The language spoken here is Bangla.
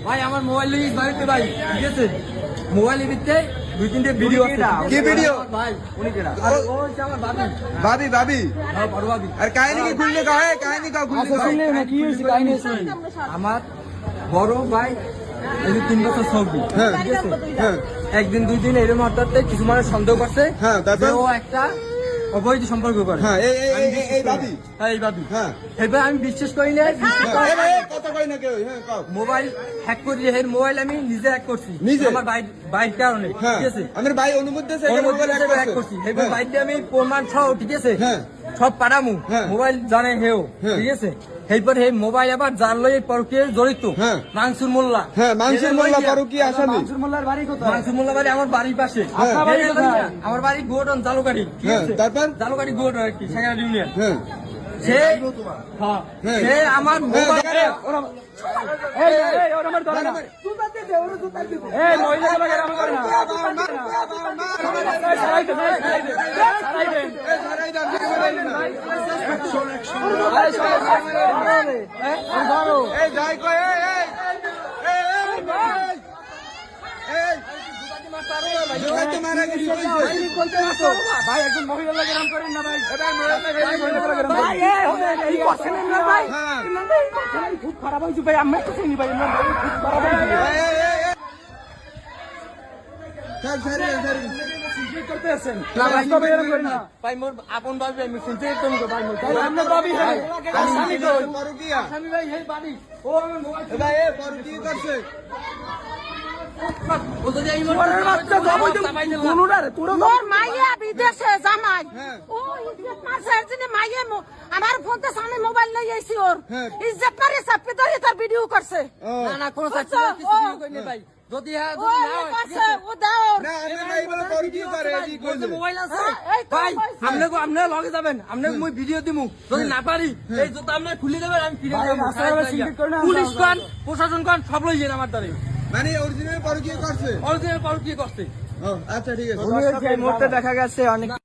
ভাই আমার মোবাইল বাড়িতে ভাই ঠিক আছে মোবাইলের ভিতরে দুই তিনটে ভিডিও আছে কি ভিডিও ভাই উনি কেনা ও হচ্ছে আমার ভাবি ভাবি হ্যাঁ বড় ভাবি আর কাহিনী কি খুললে কাহে কাহিনী কা খুললে শুনলে না কি হইছে কাহিনী আছে আমার বড় ভাই এই 3 বছর সবজি হ্যাঁ ঠিক আছে হ্যাঁ একদিন দুই দিন এরকম হঠাৎ কিছু মানুষ সন্দেহ করছে হ্যাঁ তারপর ও একটা অবৈধ সম্পর্ক করে হ্যাঁ এই ভাবি হ্যাঁ এই ভাবি হ্যাঁ এবার আমি বিশ্বাস করি না কথা কই না কেউ হ্যাঁ কও মোবাইল হ্যাক করি এর মোবাইল আমি নিজে হ্যাক করছি নিজে? আমার বাইক কারণে হ্যাঁ ঠিক আছে আমাদের ভাই অনুমতি দিয়েছে মোবাইল হ্যাক করছি এবার বাইকটা আমি প্রমাণ সহ ঠিক আছে হ্যাঁ সব পাঠামু হ্যাঁ। মোবাইল জানে হেও হ্যাঁ। ঠিক আছে এইবার এই মোবাইল আবার যার লই পরকীয় জড়িত হ্যাঁ। মানসুর মোল্লা হ্যাঁ মানসুর মোল্লা পরকী আসামি মানসুর মোল্লার বাড়ি কোথায় মানসুর মোল্লার বাড়ি আমার বাড়ির পাশে হ্যাঁ। আমার বাড়ি গোডন জালুকাড়ি ঠিক হ্যাঁ আছে তারপর জালুকাড়ি গোড আর কি সেখানে ইউনিয়ন হ্যাঁ সে হ্যাঁ সে আমার মোবাইল ভাই একজন মহিলা লাগে নাম করেন না ভাই খুব খারাপ হয়েছে ভাই আমি তো চিনি ভাই খুব খারাপ ভাই মোর আপন ভাবি আমি শুনতে ভাই আপনার ভাবি ভাই ভাই ও করছে বিদেশে জামাই আমার ফোন সামনে মোবাইল নিয়ে যাইছি ওর ইজ্জত মারে চাপি ধরে তার ভিডিও করছে না না কোনো ভাই যদি মোবাইল আছে ভাই আপনারা লগে যাবেন আপনাকে মুই ভিডিও দিমু যদি না পারি এই জুতা আপনারা খুলে দেবেন আমি ফিরে পুলিশ কোন প্রশাসন কোন সব লই যান আমার দ্বারে মানে অরিজিনাল পরকীয় করছে অরিজিনাল পরকীয় করছে আচ্ছা ঠিক আছে দেখা গেছে অনেক